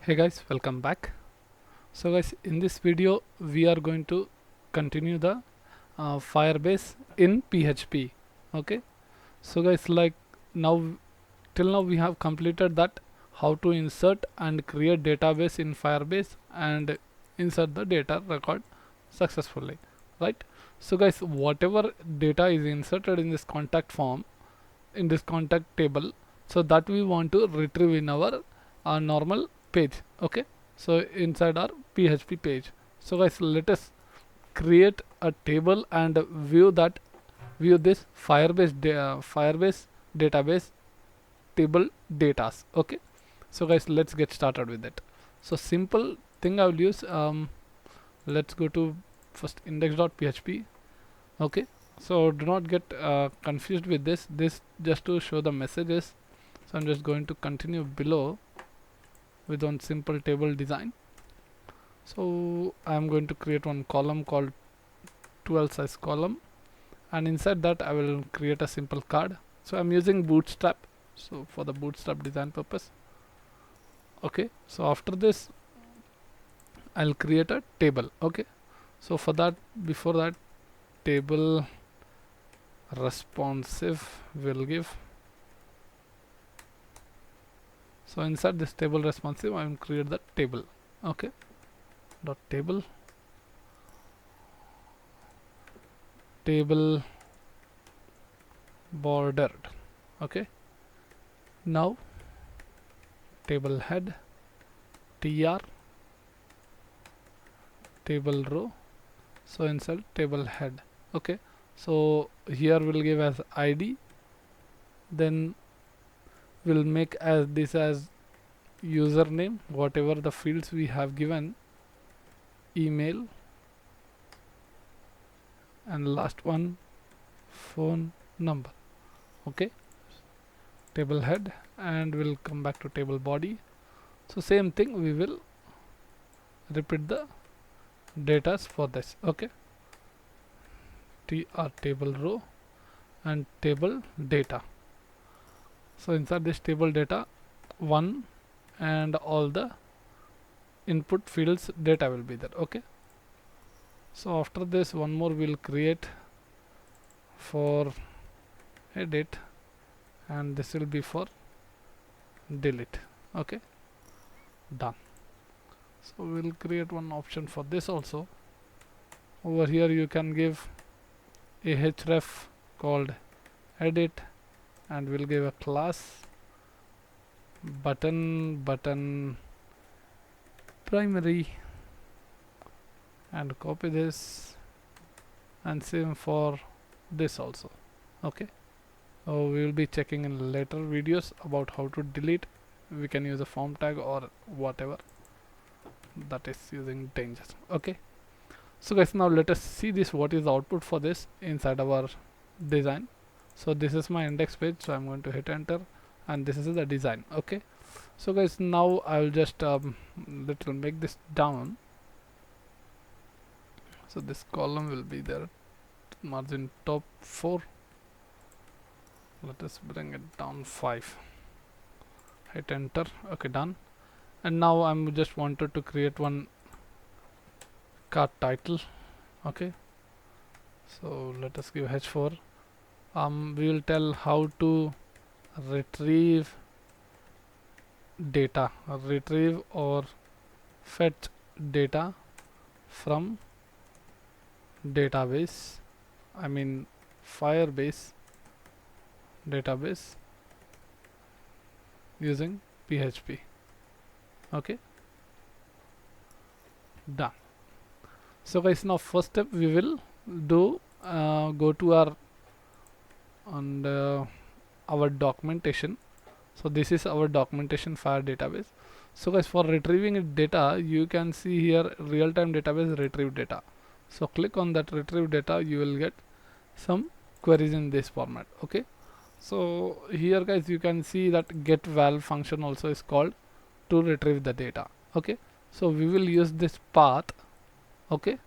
Hey guys, welcome back. So guys, in this video we are going to continue the Firebase in PHP. Okay, so guys, like now till now we have completed that how to insert and create database in Firebase and insert the data record successfully, right? So guys, whatever data is inserted in this contact form, in this contact table, so that we want to retrieve in our normal page. Okay, so inside our PHP page. So guys, let us create a table and view this Firebase database table datas. Okay, so guys, let's get started with it. So simple thing I will use, let's go to first index.php. Okay, so do not get confused with this just to show the messages. So I'm just going to continue below with one simple table design. So I'm going to create one column called 12 size column, and inside that I will create a simple card. So I'm using bootstrap, so for the bootstrap design purpose. Okay, so after this I'll create a table. Okay, so for that, before that, table responsive will give. So inside this table responsive I will create the table. Okay, dot table bordered. Okay, now table head tr table row. So inside table head. Okay, so here we'll give as id, then we'll make as this as username, whatever the fields we have given, email, and last one phone number. Okay, table head, and we'll come back to table body. So same thing, we will repeat the datas for this. Okay, tr table row and table data. So inside this table data 1 and all the input fields data will be there. Okay, so after this one more we'll create for edit, and this will be for delete. Okay, done. So we'll create one option for this also. Over here you can give a href called edit, and we'll give a class button primary, and copy this, and same for this also. Okay, so we will be checking in later videos about how to delete. We can use a form tag or whatever that is using danger. Okay, so guys, now let us see this, what is the output for this inside our design. So this is my index page, so I'm going to hit enter, and this is the design. Okay, so guys, now I will just little make this down. So this column will be there, margin top 4. Let us bring it down 5. Hit enter. Okay, done. And now I'm just wanted to create one card title. Okay, so let us give h4. We will tell how to retrieve data, retrieve or fetch data from database, I mean Firebase database using PHP. Okay, done. So guys, now first step we will do go to our documentation. So this is our documentation Fire database. So guys, for retrieving data, you can see here real-time database retrieve data. So click on that retrieve data, you will get some queries in this format. Okay, so here guys, you can see that get val function also is called to retrieve the data. Okay, so we will use this path. Okay,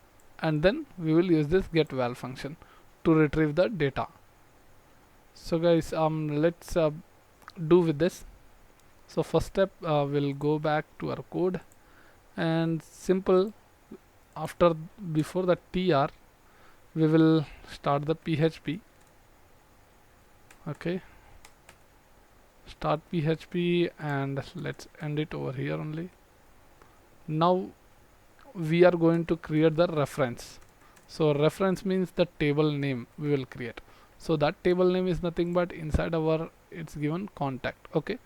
and then we will use this get val function to retrieve the data. So guys, let's do with this. So first step, we'll go back to our code, and simple, after before the tr we will start the PHP. Okay, start PHP, and let's end it over here only. Now we are going to create the reference. So reference means the table name we will create. So that table name is nothing but inside our, it's given contact. Okay,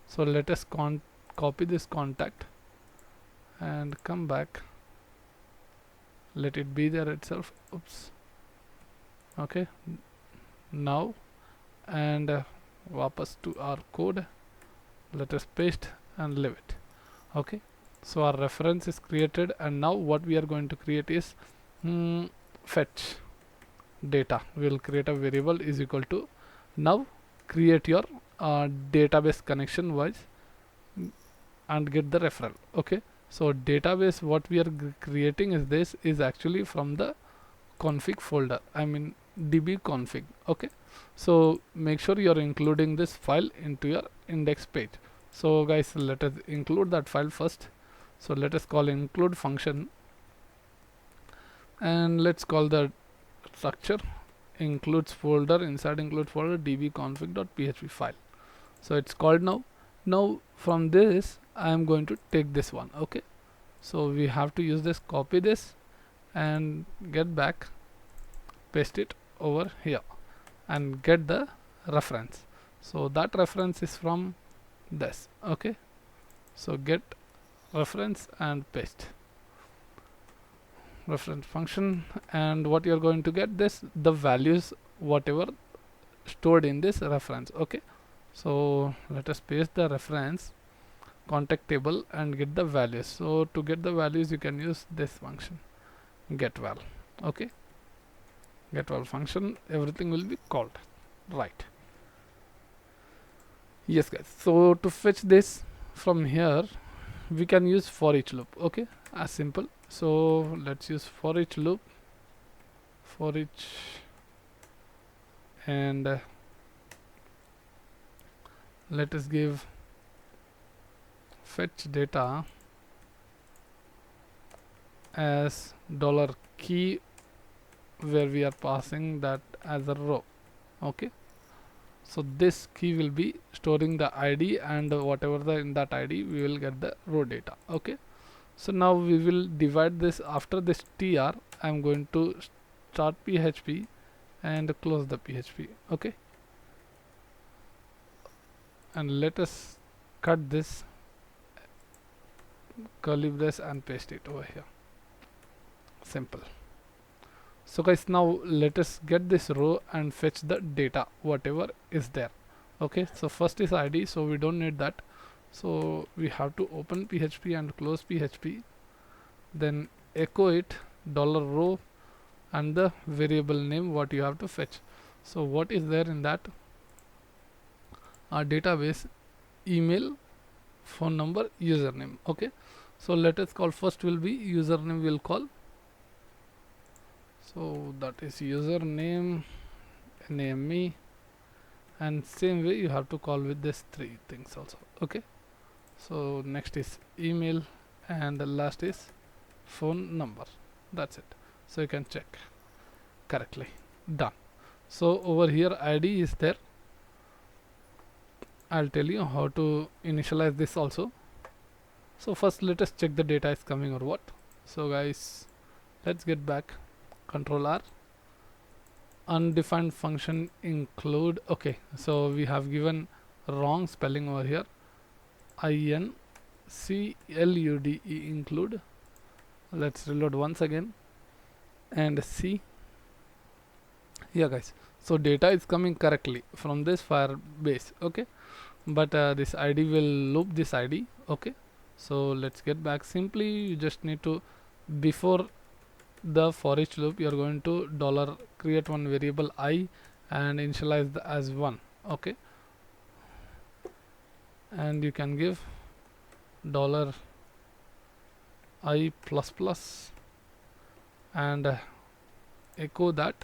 so let us copy this contact and come back, let it be there itself. Oops. Okay, now, and wapas to our code, let us paste and leave it. Okay, so our reference is created, and now what we are going to create is fetch data. We will create a variable is equal to, now create your database connection wise and get the referral. Okay, so database what we are creating is this is actually from the config folder, I mean db config. Okay, so make sure you are including this file into your index page. So guys, let us include that file first. So let us call include function, and let's call the structure includes folder, inside include folder db config.php file. So it's called now. Now from this I am going to take this one. Okay, so we have to use this, copy this and get back, paste it over here and get the reference. So that reference is from this. Okay, so get reference and paste reference function, and what you're going to get this, the values whatever stored in this reference. Okay, so let us paste the reference contact table and get the values. So to get the values you can use this function get val. Okay, get val function, everything will be called right. Yes guys, so to fetch this from here we can use for each loop. Okay, as simple. So let's use for each loop, for each, and let us give fetch data as $key, where we are passing that as a row. Okay, so this key will be storing the ID, and whatever the in that ID we will get the row data. Okay, so now we will divide this. After this tr I am going to start PHP and close the PHP. Okay, and let us cut this curly brace and paste it over here. Simple. So guys, now let us get this row and fetch the data whatever is there. Okay, so first is ID, so we don't need that. So we have to open PHP and close PHP, then echo it $row and the variable name what you have to fetch. So what is there in that? Our database, email, phone number, username. Okay, so let us call, first will be username, will call, so that is username, name, and same way you have to call with this three things also. Okay, so next is email, and the last is phone number. That's it. So you can check correctly. Done. So over here ID is there. I'll tell you how to initialize this also. So first let us check the data is coming or what. So guys, let's get back, Control R, undefined function include. Okay, so we have given wrong spelling over here, include, include. Let's reload once again and see. Yeah guys, so data is coming correctly from this Firebase. Okay, but this ID will loop this ID. Okay, so let's get back. Simply you just need to, before the for each loop you are going to create one variable I and initialize the as 1. Okay, and you can give $I plus plus and echo that,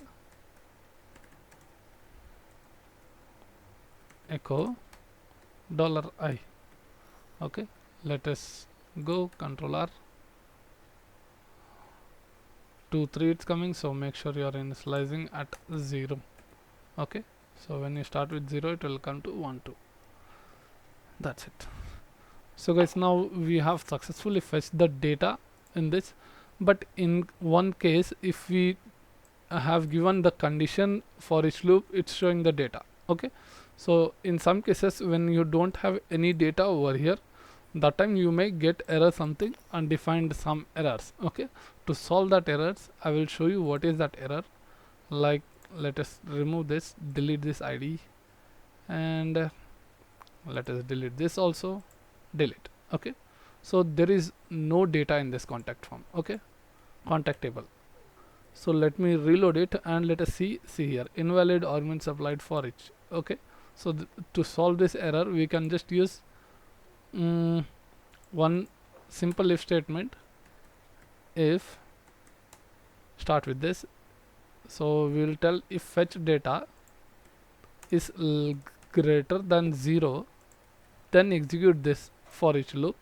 echo $I. Okay, let us go Control R. 2 3 it's coming, so make sure you are initializing at 0. Okay, so when you start with 0 it will come to 1 2. That's it. So guys, now we have successfully fetched the data in this, but in one case, if we have given the condition for each loop, it's showing the data. Okay, so in some cases when you don't have any data over here, that time you may get error, something undefined, some errors. Okay, to solve that errors, I will show you what is that error. Like, let us remove this, delete this id, and let us delete this also, delete. Okay, so there is no data in this contact form. Okay, contact table. So let me reload it and let us see here, invalid arguments applied for each. Okay, so to solve this error, we can just use one simple if statement. If, start with this, so we will tell if fetch data is greater than 0, then execute this for each loop.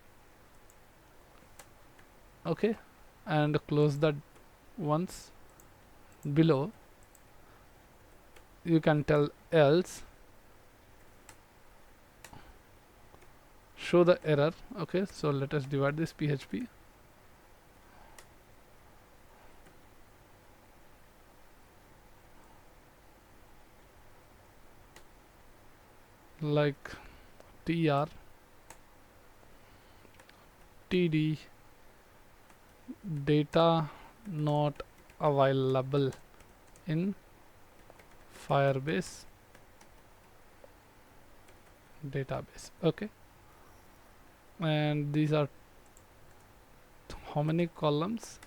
Okay, and close that once. Below you can tell else, show the error. Okay, so let us divide this PHP. Like tr td data not available in Firebase database. Okay, and these are how many columns?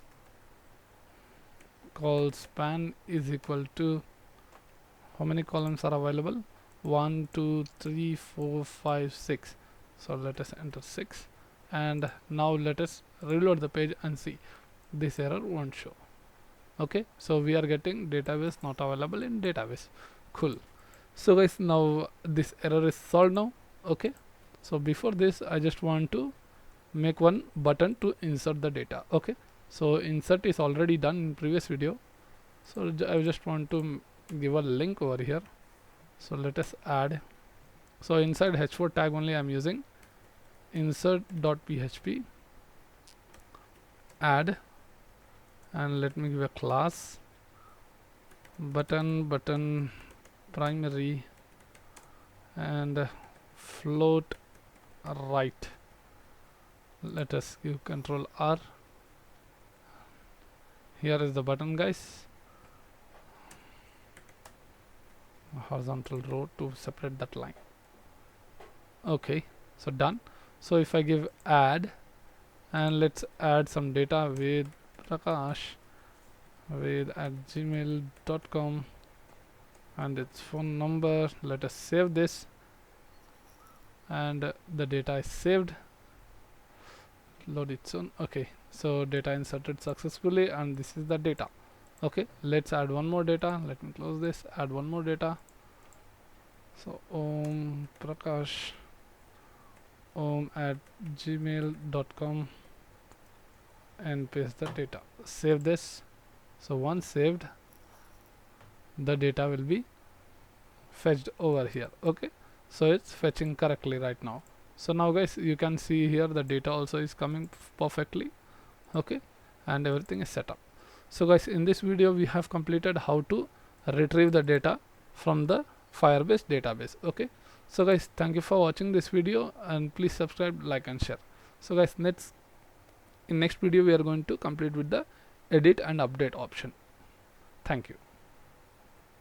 Call span is equal to how many columns are available? 1 2 3 4 5 6. So let us enter 6, and now let us reload the page and see this error won't show. Okay, so we are getting database not available in database. Cool. So guys, now this error is solved now. Okay, so before this, I just want to make one button to insert the data. Okay, so insert is already done in previous video, so I just want to give a link over here. So let us add. So inside h4 tag only I'm using insert.php add, and let me give a class button primary and float right. Let us give Control R. Here is the button, guys. Horizontal row to separate that line. Okay, so done. So if I give add, and let's add some data with Prakash with @gmail.com and its phone number. Let us save this, and the data is saved. Load it soon. Okay, so data inserted successfully, and this is the data. Okay, let's add one more data. Let me close this, add one more data. So Prakash @gmail.com and paste the data. Save this. So once saved, the data will be fetched over here. Okay, so it's fetching correctly right now. So now guys, you can see here the data also is coming perfectly. Okay, and everything is set up. So guys, in this video we have completed how to retrieve the data from the Firebase database. Okay, so guys, thank you for watching this video, and please subscribe, like and share. So guys, in next video we are going to complete with the edit and update option. Thank you.